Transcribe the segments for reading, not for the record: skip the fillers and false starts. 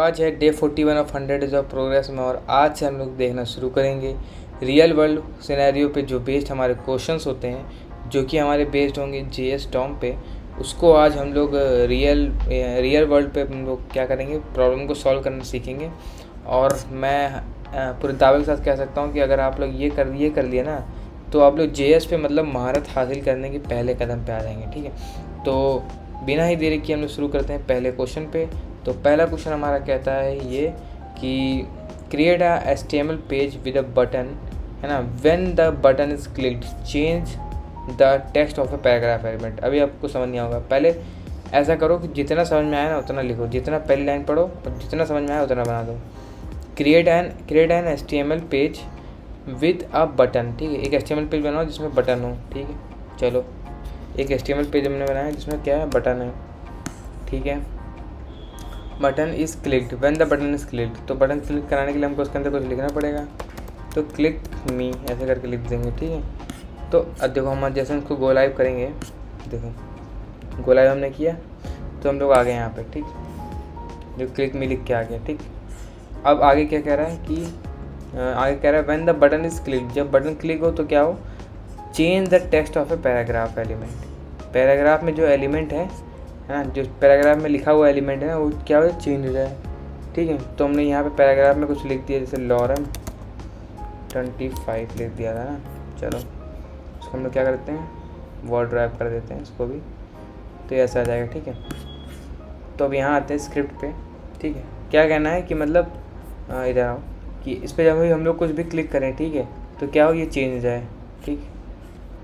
आज है day 41 of 100 days of progress में, और आज से हम लोग देखना शुरू करेंगे रियल वर्ल्ड सिनेरियो पे जो बेस्ड हमारे क्वेश्चंस होते हैं, जो कि हमारे बेस्ड होंगे JS टॉम पे। उसको आज हम लोग रियल वर्ल्ड पे हम लोग क्या करेंगे, प्रॉब्लम को सॉल्व करना सीखेंगे। और मैं पूरे दावे के साथ कह सकता हूँ कि अगर आप लोग ये कर लिए ना, तो आप लोग JS पे मतलब महारत हासिल करने के पहले कदम पे आ जाएंगे। ठीक है, तो बिना ही देरी किए हम लोग शुरू करते हैं पहले क्वेश्चन पे। तो पहला क्वेश्चन हमारा कहता है ये कि create a HTML page with a button, है ना, when the button is clicked change the text of a paragraph element. अभी आपको समझ नहीं होगा, पहले ऐसा करो कि जितना समझ में आया ना उतना लिखो, जितना पहली लाइन पढ़ो और जितना समझ में आया उतना बना दो। Create an HTML page with a button. ठीक है, एक HTML पेज बनाओ जिसमें बटन हो। ठीक है, चलो एक HTML पेज हमने बनाया जिसमें क्या है, बटन है। ठीक है, button is clicked when the button is clicked. तो बटन क्लिक कराने के लिए हमको उसके अंदर कुछ लिखना पड़ेगा, तो क्लिक मी ऐसे करके लिख देंगे। ठीक है, तो अब देखो हम जैसे उसको गो लाइव करेंगे, देखो गो लाइव हमने किया तो हम लोग आ गए यहाँ पे। ठीक, जो क्लिक मी लिख के आ गया। ठीक, अब आगे क्या कह रहा है कि आगे कह रहा है when the button is click, जब बटन क्लिक हो तो क्या हो, change the text of a paragraph element. Paragraph में जो एलिमेंट है ना, जो पैराग्राफ में लिखा हुआ एलिमेंट है ना, वो क्या हो, चेंज हो जाए। ठीक है, तो हमने यहाँ पे पैराग्राफ में कुछ लिख दिया, जैसे लॉरेम 25 लिख दिया था ना। चलो उसको हम लोग क्या करते हैं, वर्ड ड्राइव कर देते हैं इसको भी, तो ये ऐसा आ जाएगा। ठीक है, तो अब यहाँ आते हैं स्क्रिप्ट पे। ठीक है, क्या कहना है कि मतलब इधर आओ कि इस पर जब हम लोग कुछ भी क्लिक करें, ठीक है, तो क्या हो, ये चेंज हो जाए। ठीक,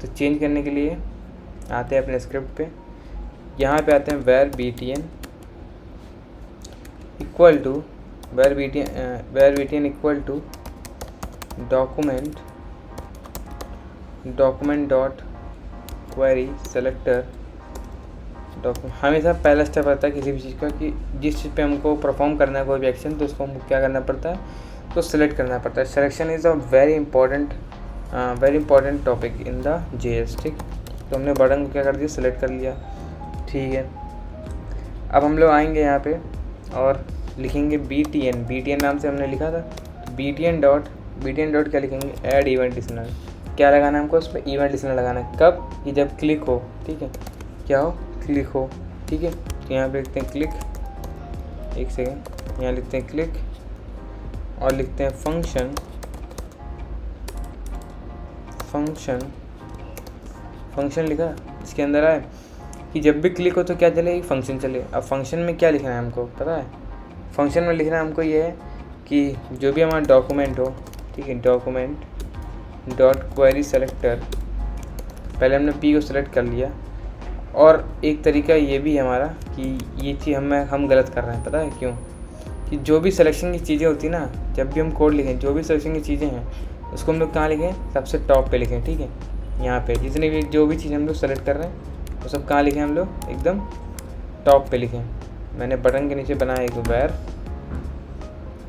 तो चेंज करने के लिए आते हैं अपने स्क्रिप्ट पे, यहाँ पे आते हैं var btn equal to var btn equal to document dot query selector document. हमेशा पहला स्टेप आता है किसी भी चीज़ का कि जिस चीज़ पे हमको परफॉर्म करना है कोई भी एक्शन, तो उसको हमको क्या करना पड़ता है, तो सेलेक्ट करना पड़ता है। Selection is a very important topic in the JS। ठीक, तो हमने बटन को क्या कर दिया, सेलेक्ट कर लिया। ठीक है, अब हम लोग आएंगे यहाँ पे और लिखेंगे BTN नाम से हमने लिखा था। BTN डॉट क्या लिखेंगे, ऐड इवेंट लिसनर। क्या लगाना है हमको, उस पर इवेंट लिसनर लगाना है। कब, कि जब क्लिक हो। ठीक है, क्या हो, क्लिक हो। ठीक है, तो यहाँ पे लिखते हैं क्लिक, एक सेकेंड, यहाँ लिखते हैं क्लिक और लिखते हैं फंक्शन लिखा, इसके अंदर आए कि जब भी क्लिक हो तो क्या चले, फंक्शन चले। अब फंक्शन में क्या लिखना है हमको पता है, फंक्शन में लिखना है हमको ये है कि जो भी हमारा डॉक्यूमेंट हो, ठीक है, डॉक्यूमेंट डॉट क्वेरी सेलेक्टर, पहले हमने P को सेलेक्ट कर लिया। और एक तरीका ये भी है हमारा कि ये चीज़ हम गलत कर रहे हैं, पता है क्यों, कि जो भी सिलेक्शन की चीज़ें होती ना, जब भी हम कोड लिखें, जो भी सिलेक्शन की चीज़ें हैं उसको हम लोग कहाँ लिखें, सबसे टॉप पे लिखें। ठीक है, यहाँ पे जितने भी जो भी चीज़ हम लोग सेलेक्ट कर रहे हैं वो सब कहाँ लिखें, हम लोग एकदम टॉप पे लिखें। मैंने बटन के नीचे बनाया एक var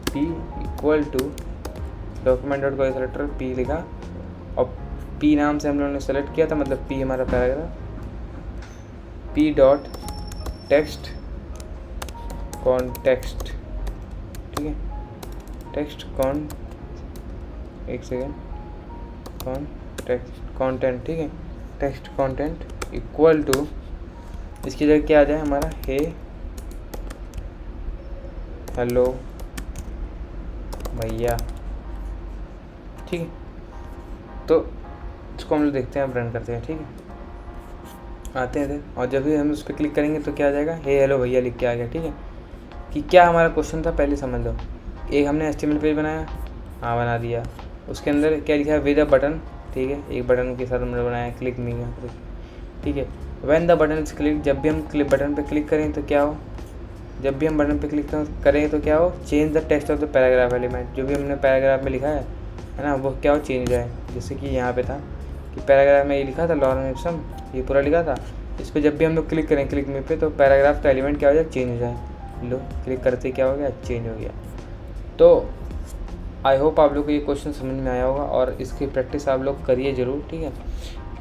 P equal to document dot query selector P लिखा, और P नाम से हम लोगों ने सेलेक्ट किया था, मतलब P हमारा paragraph, P dot text context. ठीक है, टेक्स्ट कॉन, एक सेकेंड, कंटेंट। ठीक है, टेक्स्ट कंटेंट इक्वल टू, इसकी जगह क्या आ जाए हमारा, हे हेलो भैया। ठीक है, तो इसको हम लोग देखते हैं, अब रन करते हैं। ठीक है, आते हैं इधर, और जब भी हम उस पर क्लिक करेंगे तो क्या आ जाएगा, हे हेलो भैया लिख के आ गया। ठीक है, कि क्या हमारा क्वेश्चन था पहले समझ लो। एक हमने HTML पेज बनाया, हाँ बना दिया, उसके अंदर क्या लिखा है, विद अ बटन। ठीक है, एक बटन के साथ हमने बनाया क्लिक मी का। ठीक है, when the button is click, जब भी हम बटन पे क्लिक करें तो क्या हो, जब भी हम बटन पे क्लिक करें तो क्या हो, change the text of the paragraph element. जो भी हमने पैराग्राफ में लिखा है ना, वो क्या हो, चेंज हो जाए। जैसे कि यहाँ पे था कि पैराग्राफ में ये लिखा था लॉरेम इप्सम, ये पूरा लिखा था, इस पर जब भी हम लोग क्लिक करें क्लिक मी पे, तो पैराग्राफ का एलिमेंट क्या हो जाए, चेंज हो जाए। लो क्लिक करते क्या हो गया, चेंज हो गया। तो आई होप आप लोग को ये क्वेश्चन समझ में आया होगा, और इसकी प्रैक्टिस आप लोग करिए ज़रूर। ठीक है,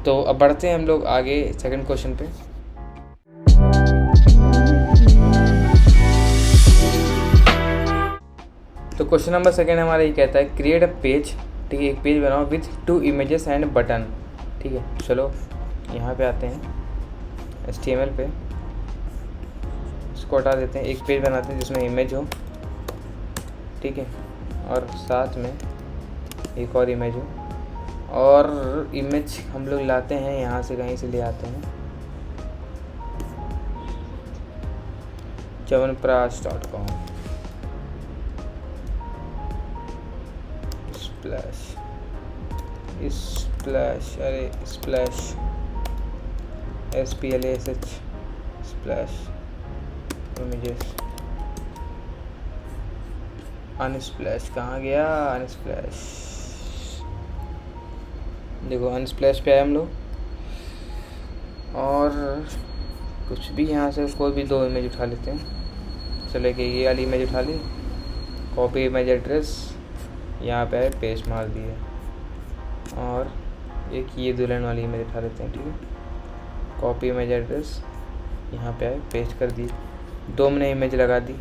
तो अब बढ़ते हैं हम लोग आगे सेकंड क्वेश्चन पे। तो क्वेश्चन नंबर सेकेंड हमारा ये कहता है क्रिएट अ पेज, ठीक है, एक पेज बनाओ विथ 2 इमेजेस एंड बटन, ठीक है। चलो यहाँ पे आते हैं HTML पे, इसको हटा देते हैं, एक पेज बनाते हैं जिसमें इमेज हो, ठीक है, और साथ में एक और इमेज हो, और इमेज हम लोग लाते हैं यहाँ से, कहीं से ले आते हैं च्यवनप्राश.com, स्प्लैश, अरे splash, SPLASH, splash images, Unsplash कहाँ गया, अनस्प्लैश, देखो अनस्प्लैश पे आए हम लोग, और कुछ भी यहाँ से कोई भी 2 इमेज उठा लेते हैं। चले कि ये वाली इमेज उठा ली, कॉपी इमेज एड्रेस, यहाँ पे है पेस्ट मार दिए, और एक ये दुल्हन वाली इमेज उठा लेते हैं, ठीक है, कॉपी इमेज एड्रेस, यहाँ पे है पेस्ट कर दी, 2 मैंने इमेज लगा दी।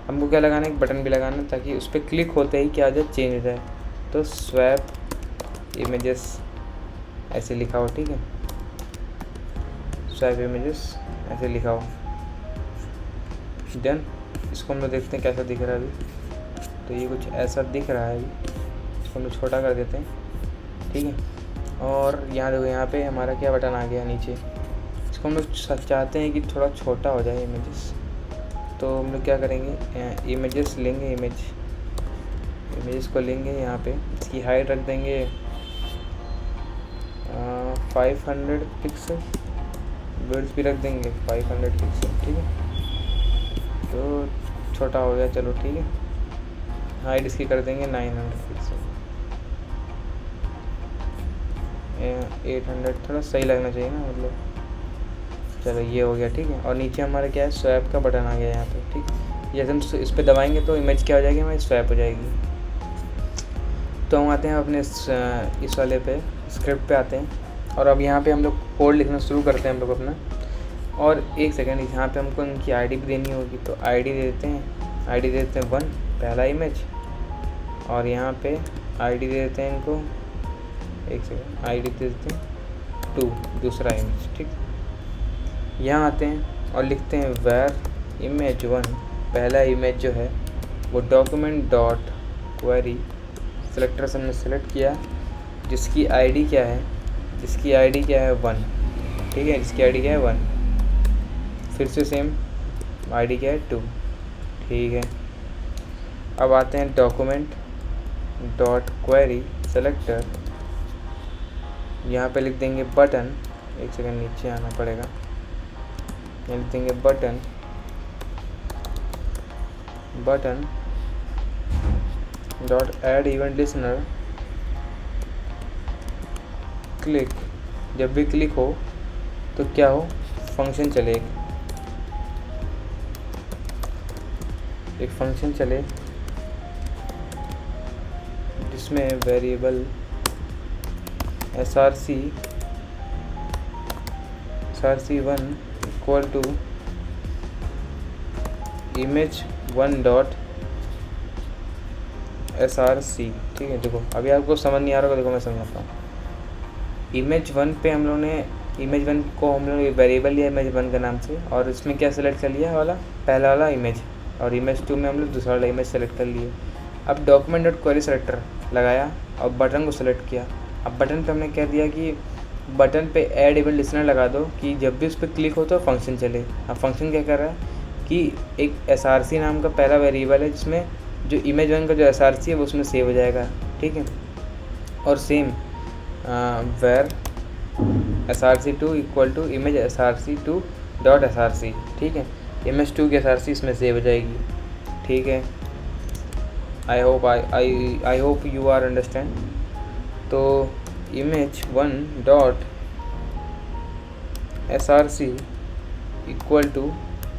हमको क्या लगाना है, एक बटन भी लगाना ताकि उस पर क्लिक होते ही क्या हो जाए, चेंज हो जाए। तो स्वैप इमेजेस ऐसे लिखा हो, ठीक है, स्वैप इमेजेस ऐसे लिखा हो। देन इसको हम लोग देखते हैं कैसा दिख रहा है अभी, तो ये कुछ ऐसा दिख रहा है अभी, इसको हम लोग छोटा कर देते हैं, ठीक है। और यहाँ देखो, यहाँ पे हमारा क्या बटन आ गया नीचे, इसको हम लोग चाहते हैं कि थोड़ा छोटा हो जाए इमेजेस, तो हम लोग क्या करेंगे, इमेजेस लेंगे, इमेजेस को लेंगे, यहाँ पे इसकी हाइट रख देंगे 500 पिक्सल, विड्थ भी रख देंगे 500 पिक्सल, ठीक है, तो छोटा हो गया, चलो ठीक है। हाइट इसकी कर देंगे 900 पिक्सल, 800, थोड़ा सही लगना चाहिए ना, मतलब चलो ये हो गया, ठीक है। और नीचे हमारा क्या है, स्वैप का बटन आ गया यहाँ पे, ठीक है, जैसे हम इस पर दबाएंगे तो इमेज क्या हो जाएगी, हमारी स्वैप हो जाएगी। तो हम आते हैं अपने इस वाले पे, स्क्रिप्ट पे आते हैं, और अब यहाँ पे हम लोग कोड लिखना शुरू करते हैं हम लोग अपना। और एक सेकेंड, यहाँ पे हमको इनकी आईडी भी देनी होगी, तो आईडी दे देते हैं, आईडी दे देते हैं 1 पहला इमेज, और यहाँ पे आईडी दे देते हैं इनको, एक सेकेंड, आईडी दे देते हैं 2 दूसरा इमेज, ठीक। यहाँ आते हैं और लिखते हैं where image1, पहला इमेज जो है वो document डॉट क्वेरी सेलेक्टर से हमने सेलेक्ट किया, जिसकी आईडी क्या है, 1, ठीक है, जिसकी आईडी क्या है 1, फिर से सेम आईडी क्या है 2, ठीक है। अब आते हैं document डॉट क्वेरी सेलेक्टर, यहाँ पे लिख देंगे बटन, एक सेकेंड नीचे आना पड़ेगा, लिख देंगे button dot add event listener click, जब भी क्लिक हो तो क्या हो, फंक्शन चले, एक फंक्शन चले जिसमें variable src1 equal to image1 dot src, ठीक है। देखो अभी आपको समझ नहीं आ रहा होगा, देखो मैं समझाता हूँ। image1 पे हम लोग ने, image1 को हम लोग ने वेरिएबल लिया image1 के नाम से, और इसमें क्या सेलेक्ट कर लिया वाला, पहला वाला इमेज, और image2 में हम लोग दूसरा वाला इमेज सेलेक्ट कर लिए। अब डॉक्यूमेंट डॉट क्वेरी सेलेक्टर लगाया और बटन को सेलेक्ट किया। अब बटन पे हमने कह दिया कि बटन पे ऐड इवेंट लिसनर लगा दो कि जब भी उस पर क्लिक हो तो फंक्शन चले। अब फंक्शन क्या कर रहा है कि एक src नाम का पहला वेरिएबल है, जिसमें जो image1 का जो src है वो उसमें सेव हो जाएगा, ठीक है। और same where src2 equal to image src2 dot src, ठीक है, image2 की src इसमें सेव हो जाएगी, ठीक है। I hope you are understand. तो image1 dot src equal to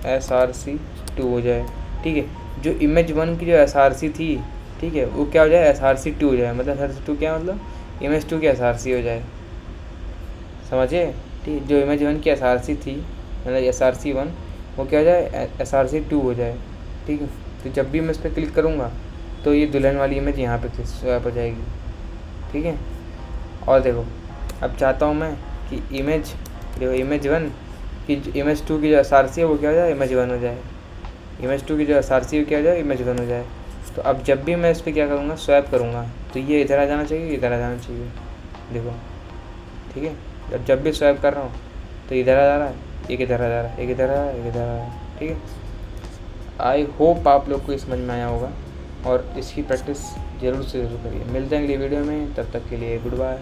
src2 हो जाए, ठीक है। जो image1 की जो src थी, ठीक है, वो क्या हो जाए, src2 हो जाए, मतलब src2 क्या मतलब image2 की src हो जाए, समझे, ठीक। जो image1 की src थी मतलब src1, वो क्या हो जाए, src2 हो जाए, ठीक है। तो जब भी मैं इस पर क्लिक करूँगा तो ये दुल्हन वाली इमेज यहाँ पे स्वैप हो जाएगी। ठीक है, और देखो अब चाहता हूँ मैं कि इमेज देखो इमेज 1 की इमेज 2 की जो एसआरसी है वो क्या हो जाए, इमेज 1 हो जाए। इमेज 2 की जो एसआरसी है क्या हो जाए, इमेज 1 हो जाए। तो अब जब भी मैं इस पर क्या करूँगा, स्वैप करूँगा, तो ये इधर आ जाना चाहिए, इधर आ जाना चाहिए। देखो ठीक है, जब भी स्वैप कर रहा हूँ तो इधर आ जा रहा है, एक इधर आ जा रहा है, एक इधर आ रहा है, एक इधर आ रहा है। ठीक है, आई होप आप लोग को समझ में आया होगा और इसकी प्रैक्टिस ज़रूर से ज़रूर करिए। मिलते हैं अगली वीडियो में, तब तक के लिए गुड बाय।